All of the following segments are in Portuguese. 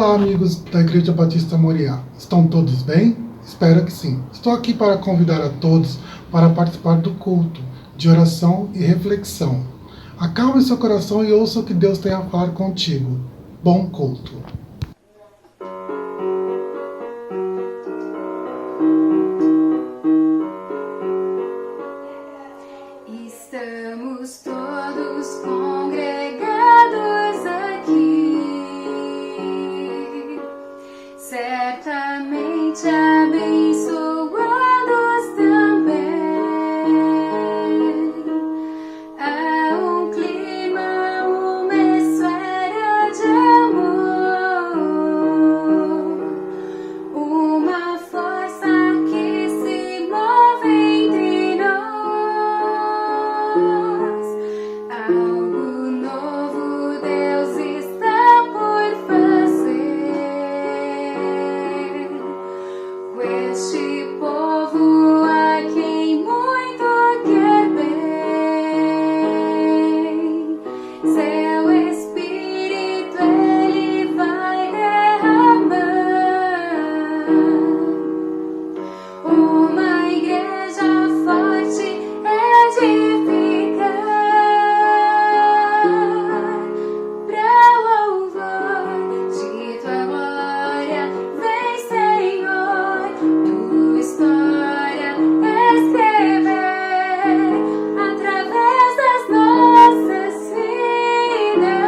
Olá, amigos da Igreja Batista Moriá. Estão todos bem? Espero que sim. Estou aqui para convidar a todos para participar do culto de oração e reflexão. Acalme seu coração e ouça o que Deus tem a falar contigo. Bom culto. Estamos todos congregados aqui, certamente abençoados também. Há um clima, uma esfera de amor, uma força que se move entre nós. Algo novo Deus está por fazer com este povo a quem muito quer bem. Seu Espírito Ele vai derramar, uma igreja forte edificar, pra louvor de tua glória. Vem, Senhor, tua história escrever através das nossas vidas.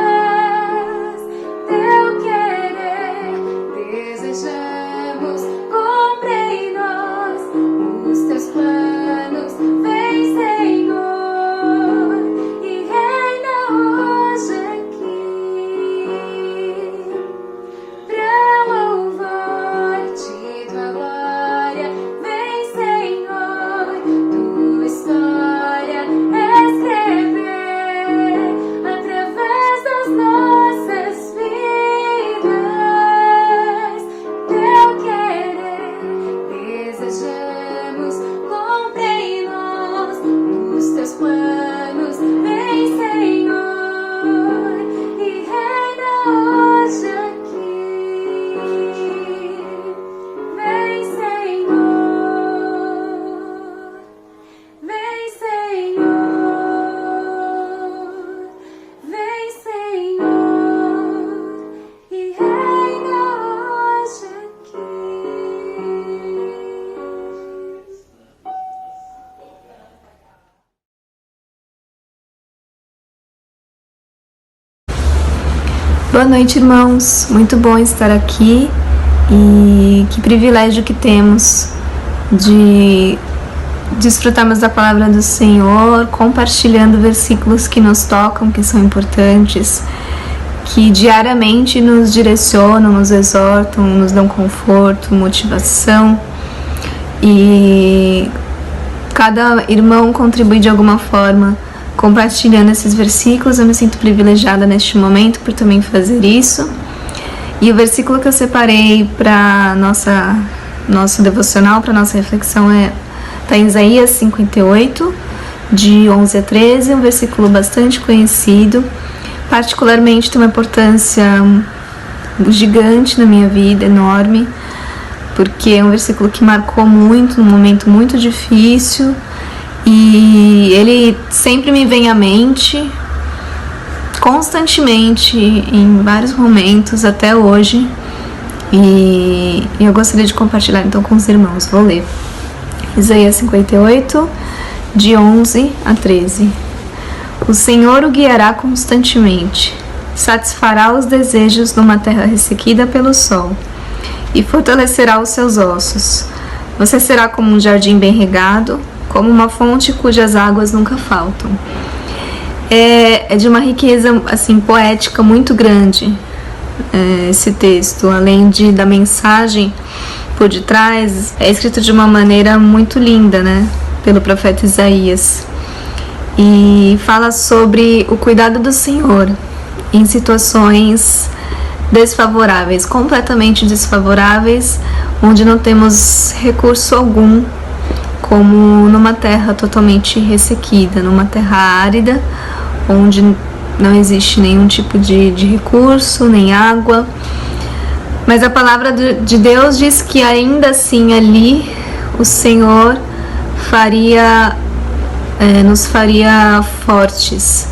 Teu querer desejamos, cumpre em nós os teus planos. Vem, Senhor, e reina hoje aqui, pra louvor de tua glória. Vem, Senhor, tua história escrever através das nossas vidas. Teu querer desejamos, cumpre em nós os teus planos. Vem, Senhor, e reina hoje aqui. Vem, Senhor, vem, Senhor, vem, Senhor, e reina hoje aqui. Boa noite, irmãos. Muito bom estar aqui e que privilégio que temos de desfrutarmos da palavra do Senhor, compartilhando versículos que nos tocam, que são importantes, que diariamente nos direcionam, nos exortam, nos dão conforto, motivação, e cada irmão contribui de alguma forma compartilhando esses versículos. Eu me sinto privilegiada neste momento por também fazer isso. E o versículo que eu separei para nosso devocional, para nossa reflexão, está em Isaías 58, de 11 a 13, um versículo bastante conhecido, particularmente tem uma importância gigante na minha vida, enorme, porque é um versículo que marcou muito, num momento muito difícil, e ele sempre me vem à mente, constantemente, em vários momentos, até hoje, e eu gostaria de compartilhar então com os irmãos. Vou ler Isaías 58, de 11 a 13. O Senhor o guiará constantemente, satisfará os desejos numa terra ressequida pelo sol, e fortalecerá os seus ossos. Você será como um jardim bem regado, como uma fonte cujas águas nunca faltam. É de uma riqueza assim, poética muito grande, esse texto, além da mensagem por detrás, é escrito de uma maneira muito linda, né, pelo profeta Isaías, e fala sobre o cuidado do Senhor em situações desfavoráveis, completamente desfavoráveis, onde não temos recurso algum, como numa terra totalmente ressequida, numa terra árida, onde não existe nenhum tipo de recurso, nem água, Mas a palavra de Deus diz que ainda assim ali o Senhor nos faria fortes,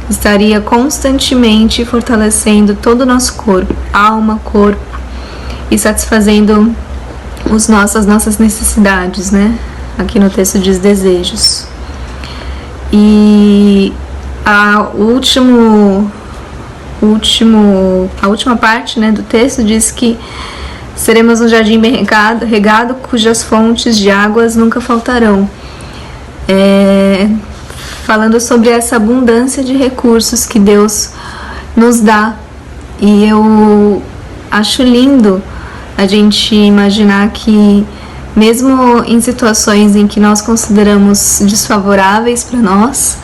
estaria constantemente fortalecendo todo o nosso corpo, alma, corpo, e satisfazendo as nossas necessidades, né? Aqui no texto diz desejos. E a última parte, né, do texto diz que seremos um jardim bem regado, cujas fontes de águas nunca faltarão. Falando sobre essa abundância de recursos que Deus nos dá. E eu acho lindo a gente imaginar que, mesmo em situações em que nós consideramos desfavoráveis para nós,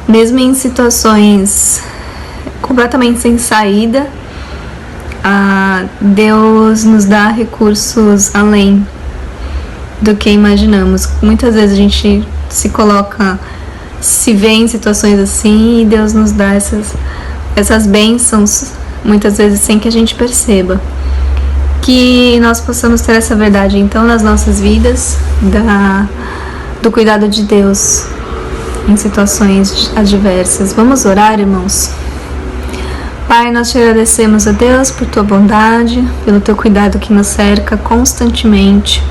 mesmo em situações completamente sem saída, Deus nos dá recursos além do que imaginamos. Muitas vezes a gente se vê em situações assim e Deus nos dá essas bênçãos, muitas vezes sem que a gente perceba. Que nós possamos ter essa verdade então nas nossas vidas, do cuidado de Deus em situações adversas. Vamos orar, irmãos? Pai, nós te agradecemos, a Deus, por tua bondade, pelo teu cuidado que nos cerca constantemente.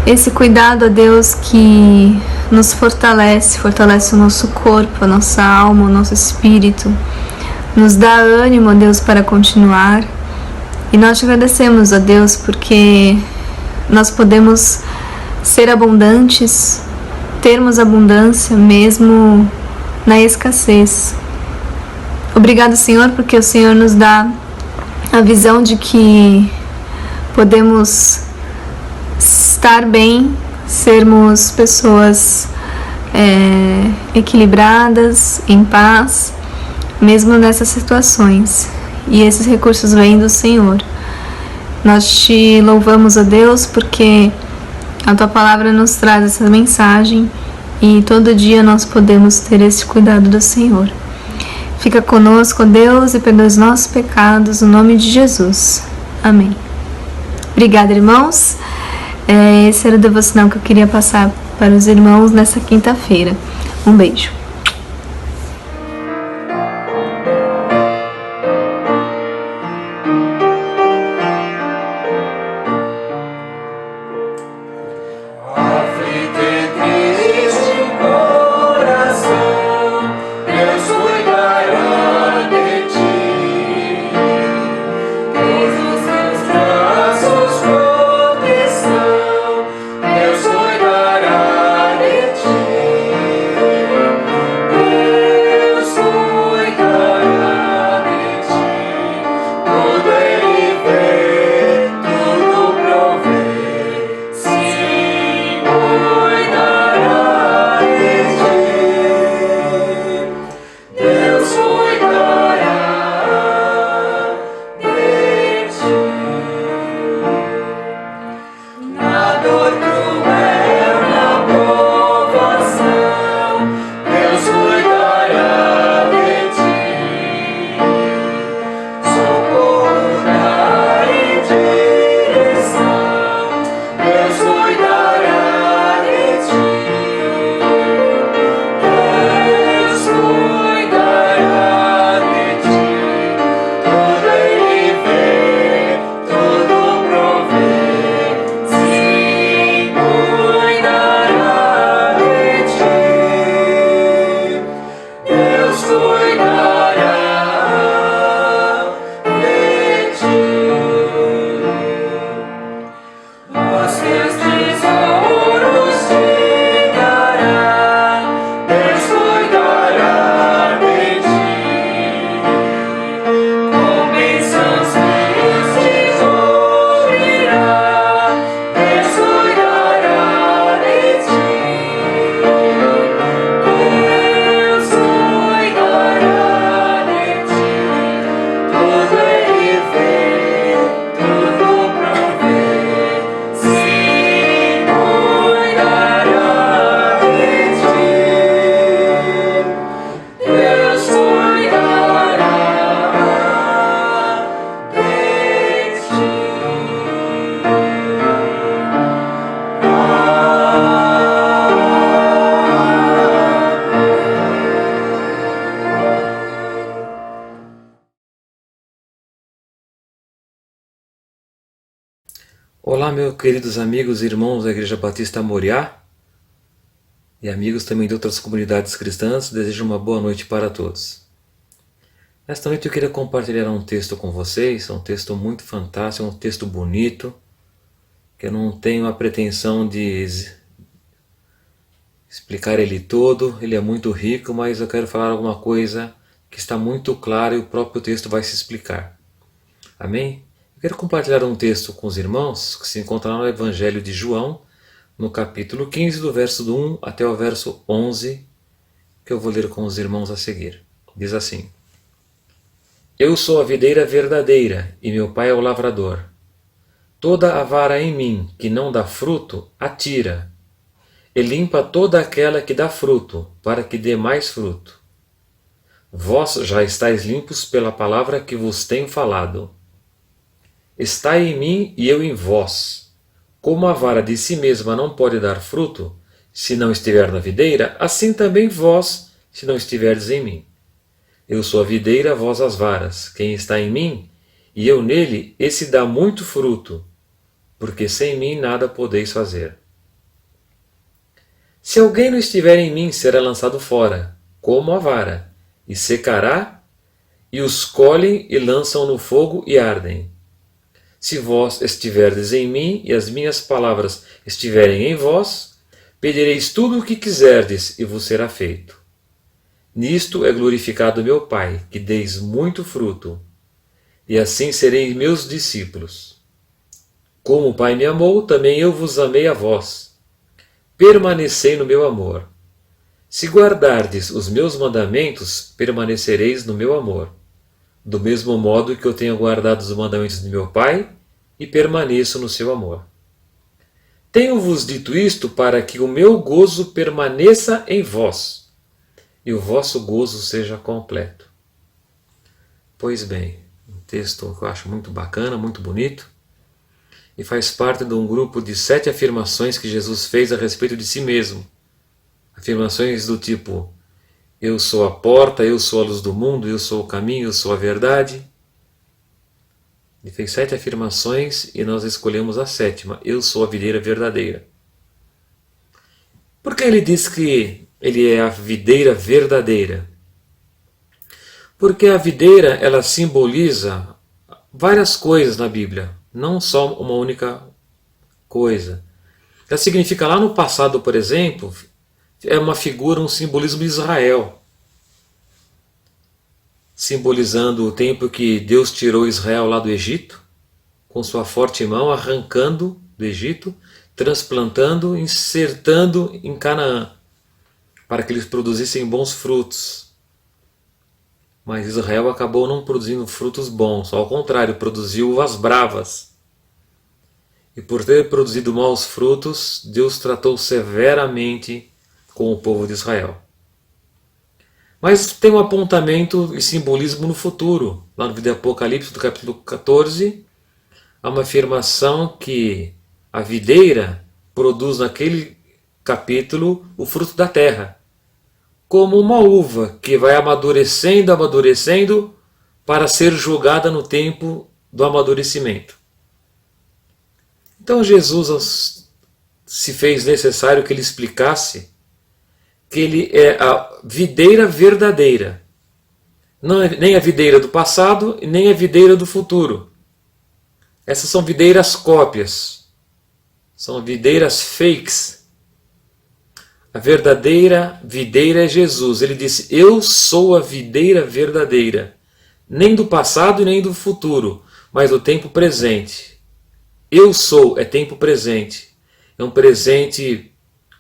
Esse cuidado, a Deus, que nos fortalece o nosso corpo, a nossa alma, o nosso espírito, nos dá ânimo, a Deus, para continuar. E nós te agradecemos, a Deus, porque nós podemos ser abundantes, termos abundância mesmo na escassez. Obrigado, Senhor, porque o Senhor nos dá a visão de que podemos estar bem, sermos pessoas equilibradas, em paz, mesmo nessas situações. E esses recursos vêm do Senhor. Nós te louvamos, ó Deus, porque a tua palavra nos traz essa mensagem e todo dia nós podemos ter esse cuidado do Senhor. Fica conosco, Deus, e perdoa os nossos pecados, no nome de Jesus. Amém. Obrigada, irmãos. Esse era o devocional que eu queria passar para os irmãos nessa quinta-feira. Um beijo. Olá, meus queridos amigos e irmãos da Igreja Batista Moriá e amigos também de outras comunidades cristãs. Desejo uma boa noite para todos. Nesta noite eu queria compartilhar um texto com vocês, um texto muito fantástico, um texto bonito, que eu não tenho a pretensão de explicar ele todo, ele é muito rico, mas eu quero falar alguma coisa que está muito clara e o próprio texto vai se explicar. Amém? Eu quero compartilhar um texto com os irmãos que se encontra no Evangelho de João, no capítulo 15, do verso do 1 até o verso 11, que eu vou ler com os irmãos a seguir. Diz assim: Eu sou a videira verdadeira e meu pai é o lavrador. Toda a vara em mim que não dá fruto, atira, e limpa toda aquela que dá fruto, para que dê mais fruto. Vós já estáis limpos pela palavra que vos tenho falado. Estai em mim e eu em vós. Como a vara de si mesma não pode dar fruto, se não estiver na videira, assim também vós, se não estiverdes em mim. Eu sou a videira, vós as varas. Quem está em mim, e eu nele, esse dá muito fruto, porque sem mim nada podeis fazer. Se alguém não estiver em mim, será lançado fora, como a vara, e secará, e os colhem e lançam no fogo e ardem. Se vós estiverdes em mim e as minhas palavras estiverem em vós, pedireis tudo o que quiserdes e vos será feito. Nisto é glorificado meu Pai, que deis muito fruto, e assim sereis meus discípulos. Como o Pai me amou, também eu vos amei a vós. Permanecei no meu amor. Se guardardes os meus mandamentos, permanecereis no meu amor. Do mesmo modo que eu tenho guardado os mandamentos de meu Pai e permaneço no seu amor. Tenho-vos dito isto para que o meu gozo permaneça em vós e o vosso gozo seja completo. Pois bem, um texto que eu acho muito bacana, muito bonito, e faz parte de um grupo de 7 afirmações que Jesus fez a respeito de si mesmo. Afirmações do tipo: eu sou a porta, eu sou a luz do mundo, eu sou o caminho, eu sou a verdade. Ele fez 7 afirmações e nós escolhemos a 7ª, eu sou a videira verdadeira. Por que ele diz que ele é a videira verdadeira? Porque a videira, ela simboliza várias coisas na Bíblia, não só uma única coisa. Ela significa, lá no passado, por exemplo, é uma figura, um simbolismo de Israel, simbolizando o tempo que Deus tirou Israel lá do Egito, com sua forte mão, arrancando do Egito, transplantando, insertando em Canaã, para que eles produzissem bons frutos. Mas Israel acabou não produzindo frutos bons, ao contrário, produziu uvas bravas. E por ter produzido maus frutos, Deus tratou severamente com o povo de Israel. Mas tem um apontamento e simbolismo no futuro. Lá no livro de Apocalipse, do capítulo 14, há uma afirmação que a videira produz naquele capítulo o fruto da terra, como uma uva que vai amadurecendo, amadurecendo, para ser jogada no tempo do amadurecimento. Então Jesus se fez necessário que ele explicasse que ele é a videira verdadeira. Não é nem a videira do passado e nem a videira do futuro. Essas são videiras cópias. São videiras fakes. A verdadeira videira é Jesus. Ele disse: eu sou a videira verdadeira. Nem do passado e nem do futuro, mas do tempo presente. Eu sou é tempo presente. É um presente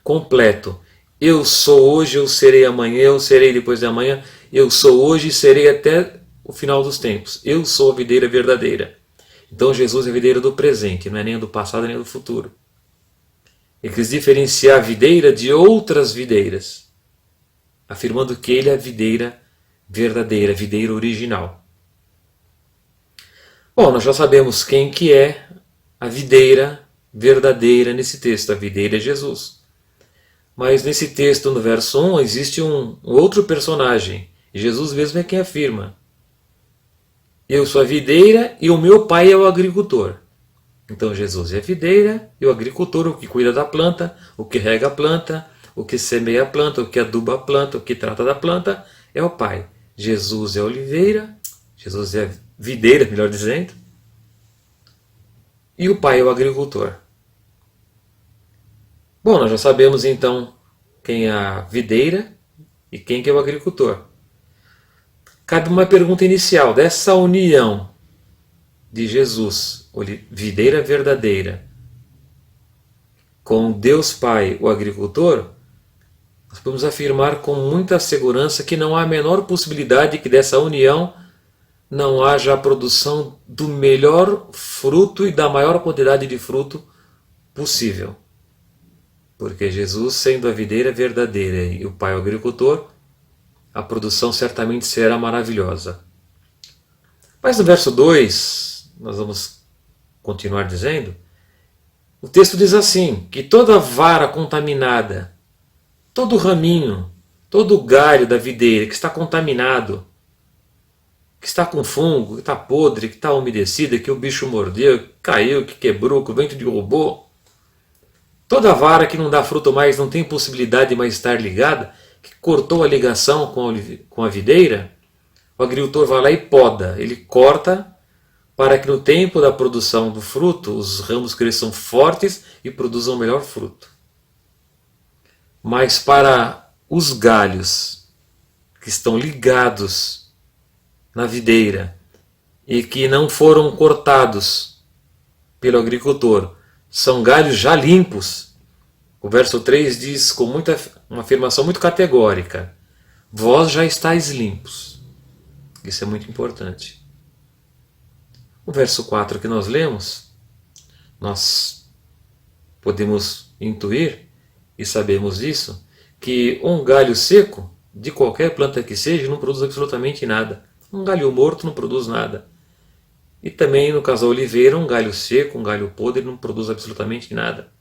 completo. Eu sou hoje, eu serei amanhã, eu serei depois de amanhã, eu sou hoje e serei até o final dos tempos. Eu sou a videira verdadeira. Então Jesus é a videira do presente, não é nem do passado nem do futuro. Ele quis diferenciar a videira de outras videiras, afirmando que ele é a videira verdadeira, a videira original. Bom, nós já sabemos quem que é a videira verdadeira nesse texto. A videira é Jesus. Mas nesse texto, no verso 1, existe um outro personagem. Jesus mesmo é quem afirma: eu sou a videira e o meu pai é o agricultor. Então Jesus é a videira e o agricultor, o que cuida da planta, o que rega a planta, o que semeia a planta, o que aduba a planta, o que trata da planta, é o Pai. Jesus é a oliveira, Jesus é a videira, melhor dizendo, e o Pai é o agricultor. Bom, nós já sabemos então quem é a videira e quem que é o agricultor. Cabe uma pergunta inicial dessa união de Jesus, videira verdadeira, com Deus Pai, o agricultor. Nós podemos afirmar com muita segurança que não há a menor possibilidade que dessa união não haja a produção do melhor fruto e da maior quantidade de fruto possível. Porque Jesus, sendo a videira verdadeira e o Pai o agricultor, a produção certamente será maravilhosa. Mas no verso 2, nós vamos continuar dizendo, o texto diz assim, que toda vara contaminada, todo raminho, todo galho da videira que está contaminado, que está com fungo, que está podre, que está umedecido, que o bicho mordeu, que caiu, que quebrou, que o vento derrubou, toda vara que não dá fruto mais, não tem possibilidade de mais estar ligada, que cortou a ligação com a videira, o agricultor vai lá e poda, ele corta para que no tempo da produção do fruto os ramos cresçam fortes e produzam o melhor fruto. Mas para os galhos que estão ligados na videira e que não foram cortados pelo agricultor, são galhos já limpos. O verso 3 diz com uma afirmação muito categórica: vós já estáis limpos. Isso é muito importante. O verso 4 que nós lemos, nós podemos intuir, e sabemos isso, que um galho seco, de qualquer planta que seja, não produz absolutamente nada. Um galho morto não produz nada. E também, no caso da oliveira, um galho seco, um galho podre, não produz absolutamente nada.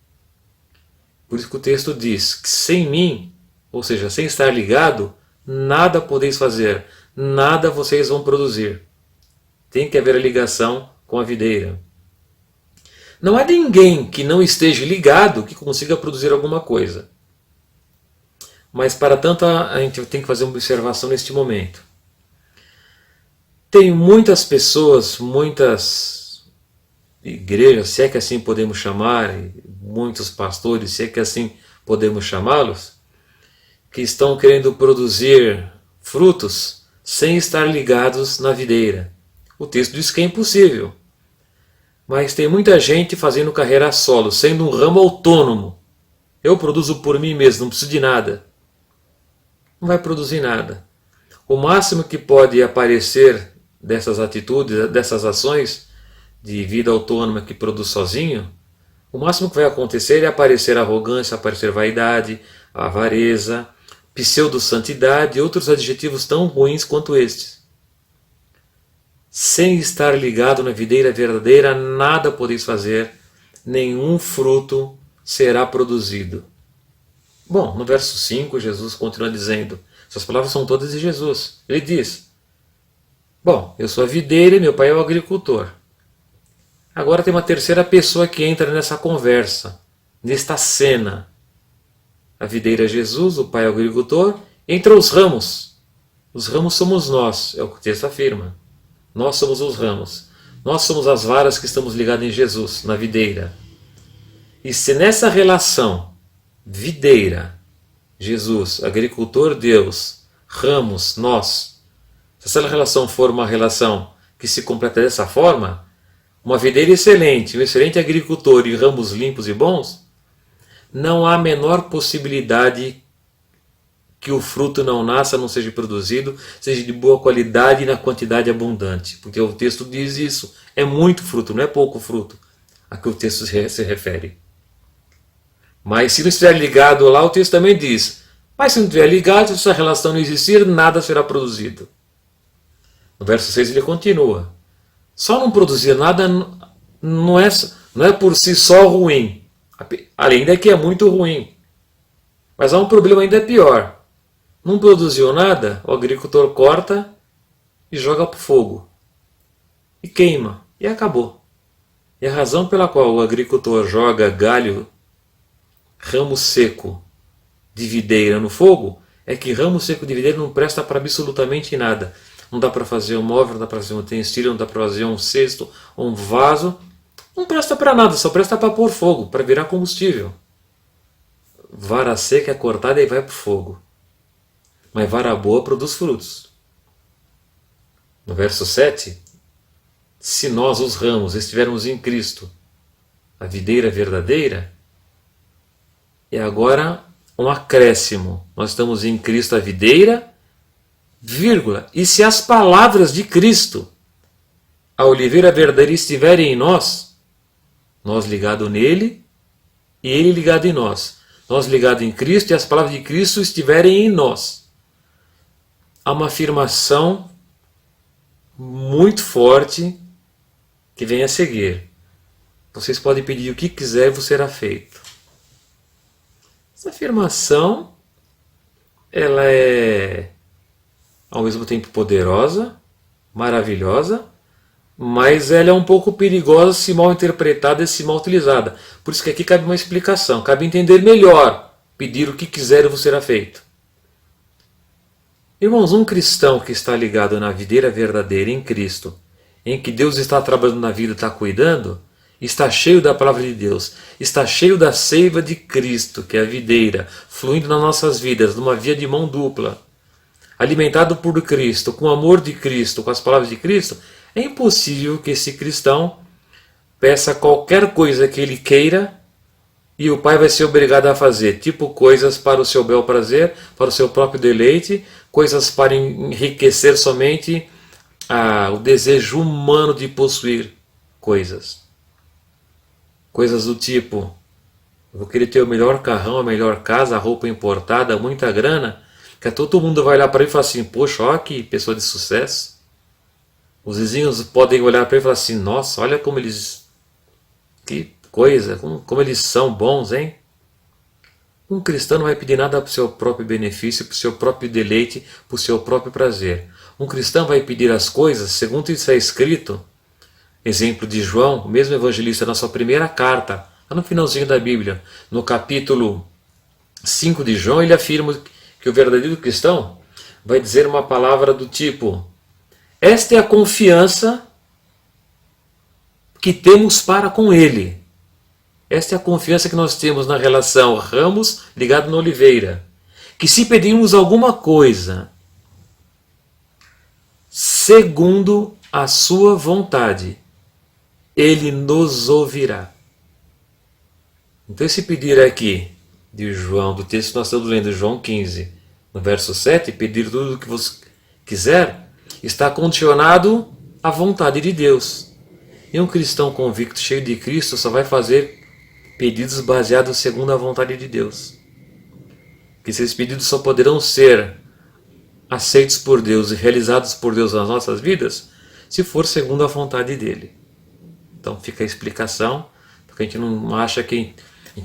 Por isso que o texto diz que sem mim, ou seja, sem estar ligado, nada podeis fazer, nada vocês vão produzir. Tem que haver a ligação com a videira. Não há ninguém que não esteja ligado que consiga produzir alguma coisa. Mas para tanto a gente tem que fazer uma observação neste momento. Tem muitas pessoas, muitas igrejas, se é que assim podemos chamar, muitos pastores, se é que assim podemos chamá-los, que estão querendo produzir frutos sem estar ligados na videira. O texto diz que é impossível. Mas tem muita gente fazendo carreira solo, sendo um ramo autônomo. Eu produzo por mim mesmo, não preciso de nada. Não vai produzir nada. O máximo que pode aparecer dessas atitudes, dessas ações de vida autônoma que produz sozinho, o máximo que vai acontecer é aparecer arrogância, aparecer vaidade, avareza, pseudo-santidade e outros adjetivos tão ruins quanto estes. Sem estar ligado na videira verdadeira, nada podeis fazer, nenhum fruto será produzido. Bom, no verso 5, Jesus continua dizendo, essas palavras são todas de Jesus. Ele diz, bom, eu sou a videira e meu pai é o agricultor. Agora tem uma terceira pessoa que entra nessa conversa, nesta cena. A videira é Jesus, o pai é o agricultor, entre os ramos. Os ramos somos nós, é o que o texto afirma. Nós somos os ramos. Nós somos as varas que estamos ligadas em Jesus, na videira. E se nessa relação, videira, Jesus, agricultor, Deus, ramos, nós, se essa relação for uma relação que se completa dessa forma, uma videira excelente, um excelente agricultor e ramos limpos e bons, não há a menor possibilidade que o fruto não nasça, não seja produzido, seja de boa qualidade e na quantidade abundante. Porque o texto diz isso. É muito fruto, não é pouco fruto a que o texto se refere. Mas se não estiver ligado lá, o texto também diz, mas se não estiver ligado, se essa relação não existir, nada será produzido. No verso 6 ele continua. Só não produzir nada não é por si só ruim. Ainda que é muito ruim. Mas há um problema ainda pior. Não produziu nada, o agricultor corta e joga para o fogo. E queima. E acabou. E a razão pela qual o agricultor joga galho, ramo seco de videira no fogo, é que ramo seco de videira não presta para absolutamente nada. Não dá para fazer um móvel, não dá para fazer um utensílio, não dá para fazer um cesto, um vaso. Não presta para nada, só presta para pôr fogo, para virar combustível. Vara seca é cortada e vai para o fogo. Mas vara boa produz frutos. No verso 7, se nós, os ramos, estivermos em Cristo, a videira verdadeira, e agora um acréscimo. Nós estamos em Cristo, a videira, vírgula. E se as palavras de Cristo, a oliveira verdadeira, estiverem em nós, nós ligado nele e ele ligado em nós. Nós ligado em Cristo e as palavras de Cristo estiverem em nós. Há uma afirmação muito forte que vem a seguir. Vocês podem pedir o que quiser e vos será feito. Essa afirmação, ela é ao mesmo tempo poderosa, maravilhosa, mas ela é um pouco perigosa se mal interpretada e se mal utilizada. Por isso que aqui cabe uma explicação, cabe entender melhor, pedir o que quiser e vos será feito. Irmãos, um cristão que está ligado na videira verdadeira em Cristo, em que Deus está trabalhando na vida, está cuidando, está cheio da palavra de Deus, está cheio da seiva de Cristo, que é a videira, fluindo nas nossas vidas, numa via de mão dupla, alimentado por Cristo, com o amor de Cristo, com as palavras de Cristo, é impossível que esse cristão peça qualquer coisa que ele queira e o Pai vai ser obrigado a fazer, tipo coisas para o seu bel prazer, para o seu próprio deleite, coisas para enriquecer somente o desejo humano de possuir coisas. Coisas do tipo, eu vou querer ter o melhor carrão, a melhor casa, a roupa importada, muita grana, que todo mundo vai olhar para ele e falar assim, poxa, olha que pessoa de sucesso. Os vizinhos podem olhar para ele e falar assim, nossa, olha como eles... Que coisa, como eles são bons, hein? Um cristão não vai pedir nada para o seu próprio benefício, para o seu próprio deleite, para o seu próprio prazer. Um cristão vai pedir as coisas, segundo isso é escrito, exemplo de João, o mesmo evangelista, na sua primeira carta, lá no finalzinho da Bíblia, no capítulo 5 de João, ele afirma que o verdadeiro cristão vai dizer uma palavra do tipo, esta é a confiança que temos para com Ele. Esta é a confiança que nós temos na relação ramos ligado na oliveira. Que se pedirmos alguma coisa segundo a sua vontade, Ele nos ouvirá. Então esse pedir aqui de João, do texto que nós estamos lendo, João 15, no verso 7, pedir tudo o que você quiser, está condicionado à vontade de Deus. E um cristão convicto, cheio de Cristo, só vai fazer pedidos baseados segundo a vontade de Deus. Que esses pedidos só poderão ser aceitos por Deus e realizados por Deus nas nossas vidas, se for segundo a vontade dEle. Então fica a explicação, porque a gente não acha que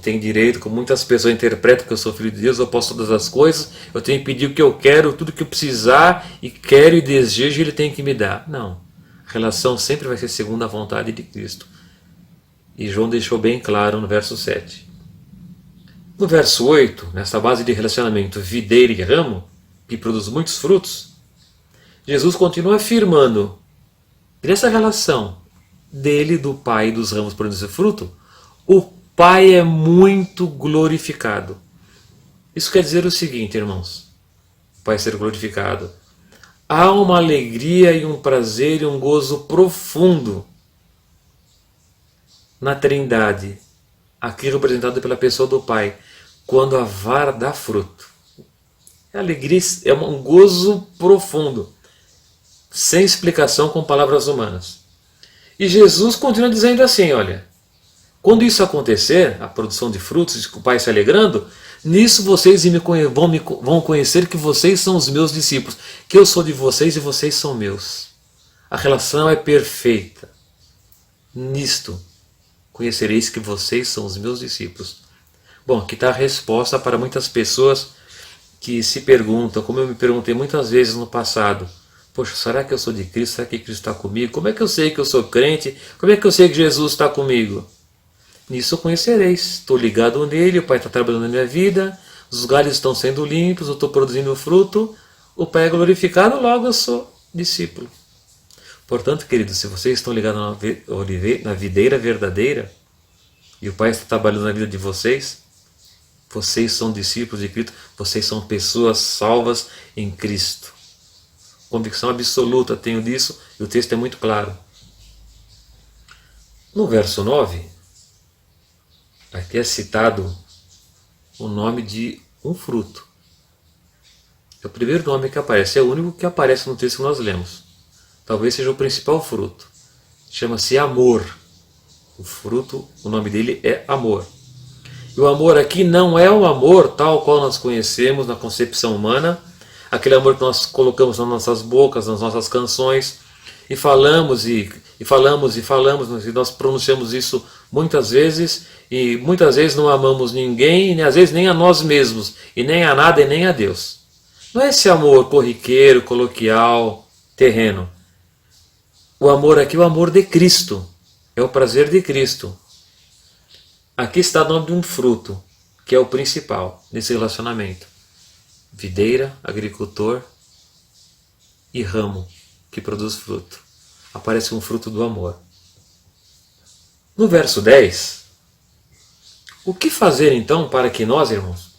tem direito, como muitas pessoas interpretam que eu sou filho de Deus, eu posso todas as coisas, eu tenho que pedir o que eu quero, tudo que eu precisar, e quero e desejo, Ele tem que me dar. Não. A relação sempre vai ser segundo a vontade de Cristo. E João deixou bem claro no verso 7. No verso 8, nessa base de relacionamento videira e ramo, que produz muitos frutos, Jesus continua afirmando que nessa relação dele, do Pai e dos ramos produzir fruto, o Pai é muito glorificado. Isso quer dizer o seguinte, irmãos, o Pai ser glorificado. Há uma alegria e um prazer e um gozo profundo na Trindade, aqui representado pela pessoa do Pai, quando a vara dá fruto. É alegria, é um gozo profundo, sem explicação com palavras humanas. E Jesus continua dizendo assim, olha, quando isso acontecer, a produção de frutos, o Pai se alegrando, nisso vocês vão conhecer que vocês são os meus discípulos, que eu sou de vocês e vocês são meus. A relação é perfeita. Nisto conhecereis que vocês são os meus discípulos. Bom, aqui está a resposta para muitas pessoas que se perguntam, como eu me perguntei muitas vezes no passado, Poxa, será que eu sou de Cristo? Será que Cristo está comigo? Como é que eu sei que eu sou crente? Como é que eu sei que Jesus está comigo? Nisso conhecereis. Estou ligado nele, o Pai está trabalhando na minha vida, os galhos estão sendo limpos, eu estou produzindo fruto, o Pai é glorificado, logo eu sou discípulo. Portanto, queridos, se vocês estão ligados na videira verdadeira e o Pai está trabalhando na vida de vocês, vocês são discípulos de Cristo, vocês são pessoas salvas em Cristo. Convicção absoluta tenho disso e o texto é muito claro. No verso 9, aqui é citado o nome de um fruto. É o primeiro nome que aparece, é o único que aparece no texto que nós lemos. Talvez seja o principal fruto. Chama-se amor. O fruto, o nome dele é amor. E o amor aqui não é o amor tal qual nós conhecemos na concepção humana, aquele amor que nós colocamos nas nossas bocas, nas nossas canções, e falamos, e nós pronunciamos isso muitas vezes, e muitas vezes não amamos ninguém, e às vezes nem a nós mesmos, e nem a nada e nem a Deus. Não é esse amor corriqueiro, coloquial, terreno. O amor aqui é o amor de Cristo, é o prazer de Cristo. Aqui está o nome de um fruto, que é o principal nesse relacionamento. Videira, agricultor e ramo que produz fruto. Aparece um fruto do amor. No verso 10, o que fazer então para que nós, irmãos,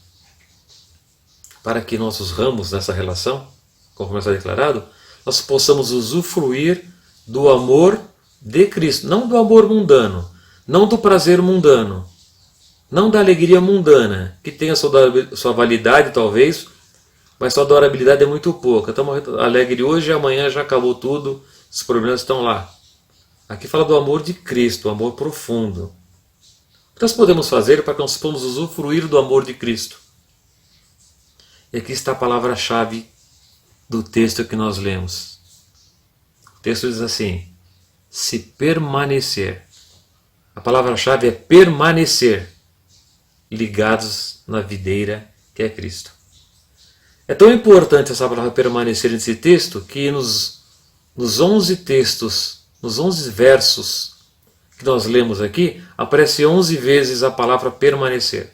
para que nossos ramos nessa relação, conforme está declarado, nós possamos usufruir do amor de Cristo, não do amor mundano, não do prazer mundano, não da alegria mundana, que tem a sua validade talvez, mas sua durabilidade é muito pouca. Estamos alegres hoje e amanhã já acabou tudo, os problemas estão lá. Aqui fala do amor de Cristo, o amor profundo. O que nós podemos fazer para que nós possamos usufruir do amor de Cristo? E aqui está a palavra-chave do texto que nós lemos. O texto diz assim: se permanecer. A palavra-chave é permanecer, ligados na videira que é Cristo. É tão importante essa palavra permanecer nesse texto que nos 11 textos, nos 11 versos que nós lemos aqui, aparece 11 vezes a palavra permanecer.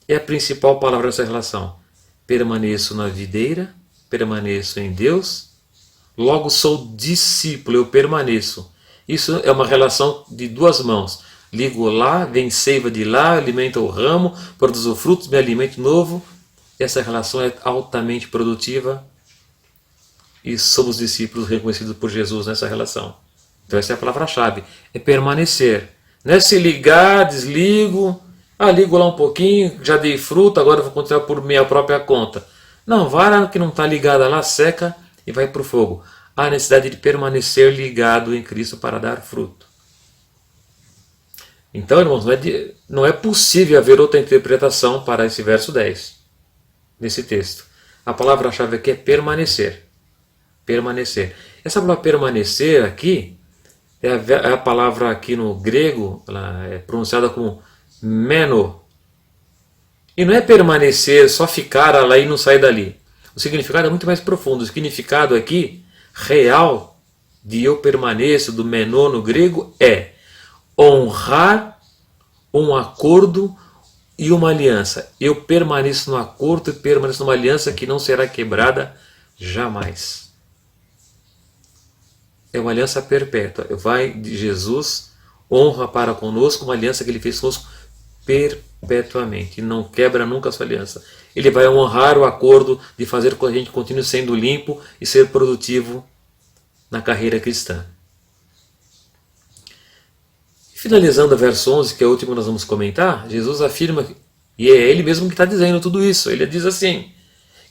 É a principal palavra dessa relação. Permaneço na videira, permaneço em Deus, logo sou discípulo, eu permaneço. Isso é uma relação de duas mãos. Ligo lá, vem seiva de lá, alimenta o ramo, produzo frutos, me alimento novo. Essa relação é altamente produtiva e somos discípulos reconhecidos por Jesus nessa relação. Então essa é a palavra-chave, é permanecer. Não é se ligar, desligo, ligo lá um pouquinho, já dei fruto, agora vou continuar por minha própria conta. Não, vara que não está ligada lá, seca e vai para o fogo. Há necessidade de permanecer ligado em Cristo para dar fruto. Então, irmãos, não é possível haver outra interpretação para esse verso 10, nesse texto. A palavra-chave aqui é permanecer. Permanecer. Essa palavra permanecer aqui é a palavra aqui no grego, ela é pronunciada como meno. E não é permanecer, só ficar lá e não sair dali. O significado é muito mais profundo. O significado aqui, real, de eu permaneço, do menô no grego, é honrar um acordo e uma aliança. Eu permaneço no acordo e permaneço numa aliança que não será quebrada jamais. É uma aliança perpétua. Vai de Jesus, honra para conosco uma aliança que ele fez conosco perpetuamente. E não quebra nunca a sua aliança. Ele vai honrar o acordo de fazer com que a gente continue sendo limpo e ser produtivo na carreira cristã. Finalizando o verso 11, que é o último que nós vamos comentar, Jesus afirma, e é ele mesmo que está dizendo tudo isso, ele diz assim,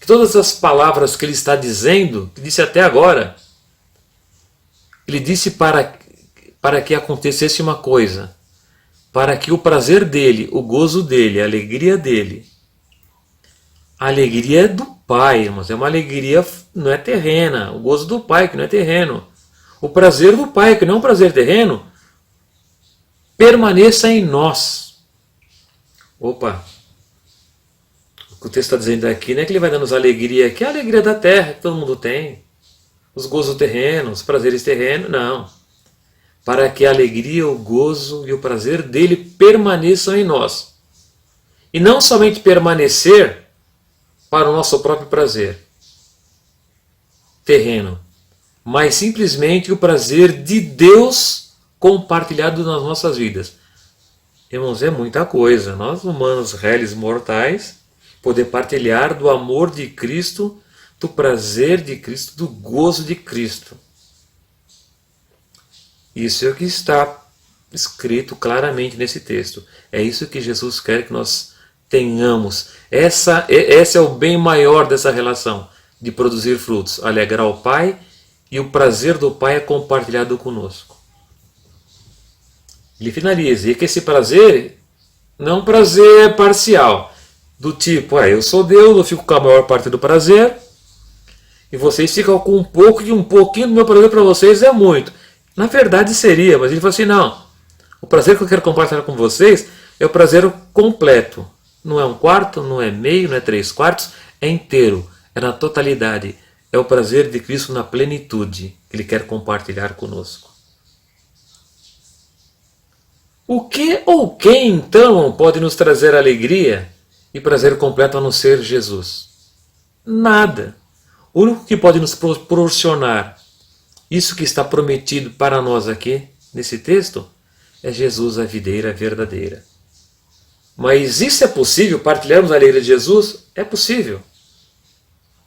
que todas as palavras que ele está dizendo, que disse até agora, ele disse para que acontecesse uma coisa, para que o prazer dele, o gozo dele, a alegria dele, a alegria é do Pai, irmãos, é uma alegria, não é terrena, o gozo do Pai, que não é terreno, o prazer do Pai, que não é um prazer terreno, permaneça em nós. Opa! O o texto está dizendo aqui, não é que ele vai dar-nos alegria, que é a alegria da terra, que todo mundo tem. Os gozos terrenos, os prazeres terrenos, não. Para que a alegria, o gozo e o prazer dele permaneçam em nós. E não somente permanecer para o nosso próprio prazer terreno, mas simplesmente o prazer de Deus compartilhado nas nossas vidas. Irmãos, é muita coisa. Nós, humanos réis mortais, poder partilhar do amor de Cristo, do prazer de Cristo, do gozo de Cristo. Isso é o que está escrito claramente nesse texto. É isso que Jesus quer que nós tenhamos. Esse é o bem maior dessa relação, de produzir frutos, alegrar o Pai, e o prazer do Pai é compartilhado conosco. Ele finaliza, e que esse prazer não é um prazer parcial, do tipo, eu sou Deus, eu fico com a maior parte do prazer, e vocês ficam com um pouco, e um pouquinho do meu prazer para vocês é muito. Na verdade seria, mas ele falou assim, não, o prazer que eu quero compartilhar com vocês é o prazer completo. Não é um quarto, não é meio, não é 3/4, é inteiro, é na totalidade. É o prazer de Cristo na plenitude que Ele quer compartilhar conosco. O que ou quem então pode nos trazer alegria e prazer completo a não ser Jesus? Nada. O único que pode nos proporcionar isso que está prometido para nós aqui nesse texto é Jesus, a videira verdadeira. Mas isso é possível? Partilharmos a alegria de Jesus? É possível.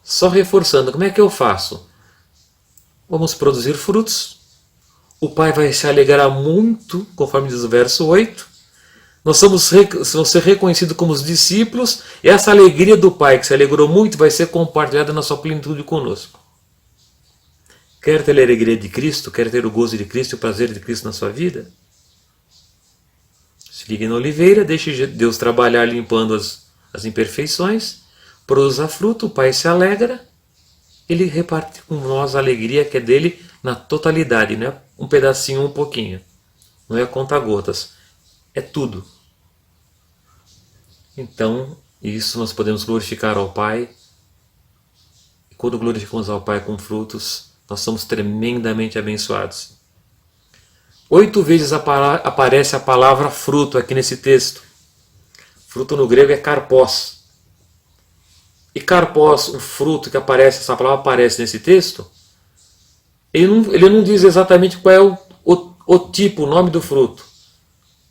Só reforçando, como é que eu faço? Vamos produzir frutos. O Pai vai se alegrar muito, conforme diz o verso 8. Nós vamos ser reconhecidos como os discípulos, e essa alegria do Pai, que se alegrou muito, vai ser compartilhada na sua plenitude conosco. Quer ter a alegria de Cristo? Quer ter o gozo de Cristo e o prazer de Cristo na sua vida? Se ligue na oliveira, deixe Deus trabalhar limpando as imperfeições, produza fruto, o Pai se alegra, Ele reparte com nós a alegria que é dele na totalidade, não é um pedacinho, um pouquinho, não é conta-gotas, é tudo. Então, isso nós podemos glorificar ao Pai, e quando glorificamos ao Pai com frutos, nós somos tremendamente abençoados. 8 vezes aparece a palavra fruto aqui nesse texto. Fruto no grego é karpós. E karpós, o fruto que aparece, essa palavra aparece nesse texto, ele não diz exatamente qual é o tipo, o nome do fruto.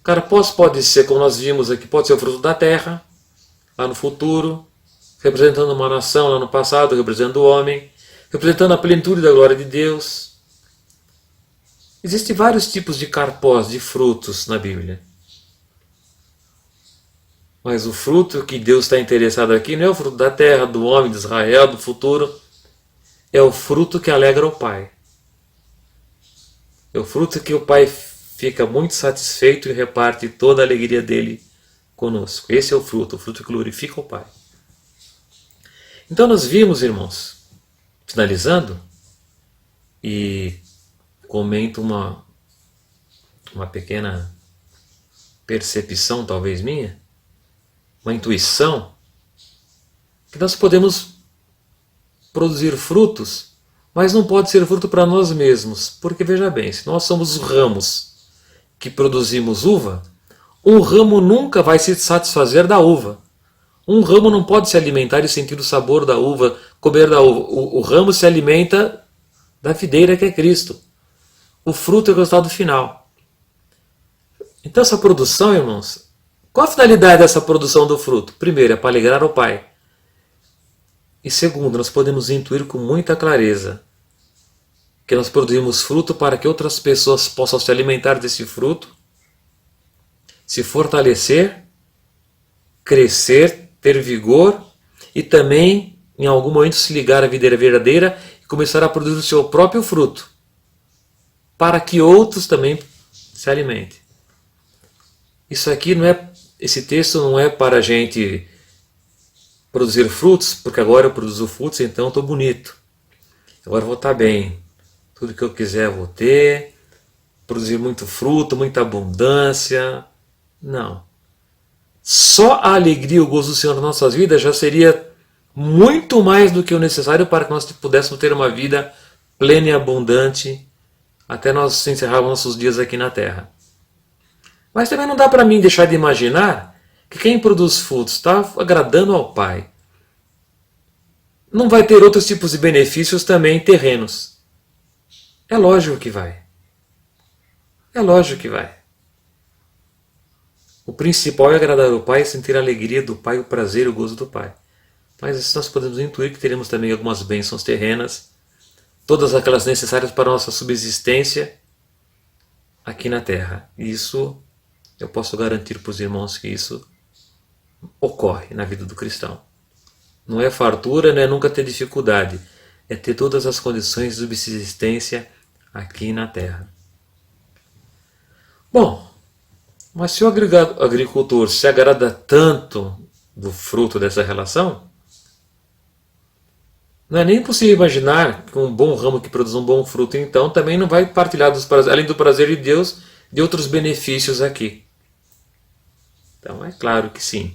Karpós pode ser, como nós vimos aqui, pode ser o fruto da terra, lá no futuro, representando uma nação lá no passado, representando o homem, representando a plenitude da glória de Deus. Existem vários tipos de karpós, de frutos na Bíblia. Mas o fruto que Deus está interessado aqui não é o fruto da terra, do homem, de Israel, do futuro. É o fruto que alegra o Pai. É o fruto que o Pai fica muito satisfeito e reparte toda a alegria dele conosco. Esse é o fruto que glorifica o Pai. Então nós vimos, irmãos, finalizando, e comento uma pequena percepção, talvez minha, uma intuição, que nós podemos produzir frutos, mas não pode ser fruto para nós mesmos, porque veja bem, se nós somos ramos que produzimos uva, um ramo nunca vai se satisfazer da uva. Um ramo não pode se alimentar e sentir o sabor da uva, comer da uva. O ramo se alimenta da videira que é Cristo. O fruto é o resultado final. Então essa produção, irmãos, qual a finalidade dessa produção do fruto? Primeiro, é para alegrar o Pai. E segundo, nós podemos intuir com muita clareza que nós produzimos fruto para que outras pessoas possam se alimentar desse fruto, se fortalecer, crescer, ter vigor e também, em algum momento, se ligar à videira verdadeira e começar a produzir o seu próprio fruto, para que outros também se alimentem. Isso aqui não é, esse texto não é para a gente produzir frutos, porque agora eu produzo frutos, então estou bonito. Agora eu vou estar bem. Tudo que eu quiser eu vou ter. Produzir muito fruto, muita abundância. Não. só a alegria e o gozo do Senhor nas nossas vidas já seria muito mais do que o necessário para que nós pudéssemos ter uma vida plena e abundante até nós encerrarmos nossos dias aqui na Terra. Mas também não dá para mim deixar de imaginar que quem produz frutos está agradando ao Pai. Não vai ter outros tipos de benefícios também terrenos. É lógico que vai. É lógico que vai. O principal é agradar o Pai, sentir a alegria do Pai, o prazer e o gozo do Pai. Mas nós podemos intuir que teremos também algumas bênçãos terrenas, todas aquelas necessárias para a nossa subsistência aqui na Terra. E isso, eu posso garantir para os irmãos que isso ocorre na vida do cristão. Não é fartura, não é nunca ter dificuldade, é ter todas as condições de subsistência aqui na Terra. Bom, mas se o agricultor se agrada tanto do fruto dessa relação, não é nem possível imaginar que um bom ramo que produz um bom fruto, então, também não vai partilhar, além do prazer de Deus, de outros benefícios aqui. Então, é claro que sim.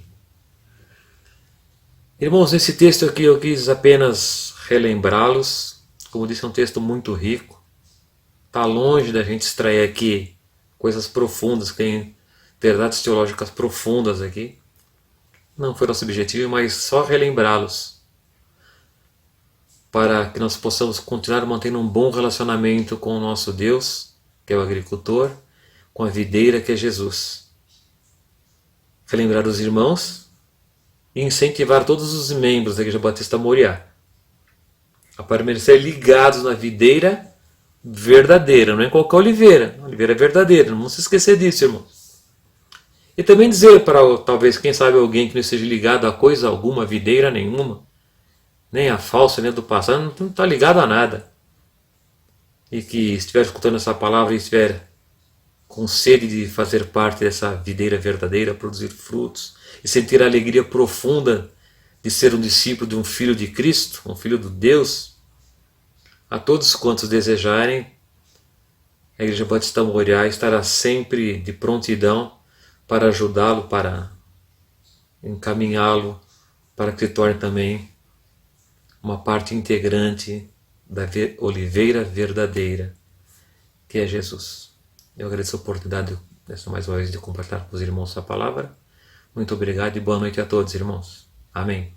Irmãos, nesse texto aqui eu quis apenas relembrá-los. Como disse, é um texto muito rico. Está longe da gente extrair aqui coisas profundas, tem verdades teológicas profundas aqui. Não foi nosso objetivo, mas só relembrá-los, para que nós possamos continuar mantendo um bom relacionamento com o nosso Deus, que é o agricultor, com a videira, que é Jesus. Relembrar os irmãos e incentivar todos os membros da Igreja Batista Moriá a permanecer ligados na videira verdadeira, não é qualquer oliveira, a oliveira verdadeira, não vamos se esquecer disso, irmão. E também dizer para, talvez, quem sabe, alguém que não esteja ligado a coisa alguma, videira nenhuma, nem a falsa, nem a do passado, não está ligado a nada. E que estiver escutando essa palavra e estiver com sede de fazer parte dessa videira verdadeira, produzir frutos e sentir a alegria profunda de ser um discípulo de um filho de Cristo, um filho do Deus, a todos quantos desejarem, a Igreja Batista Moriá estará sempre de prontidão para ajudá-lo, para encaminhá-lo, para que se torne também uma parte integrante da oliveira verdadeira, que é Jesus. Eu agradeço a oportunidade, mais uma vez, de compartilhar com os irmãos essa palavra. Muito obrigado e boa noite a todos, irmãos. Amém.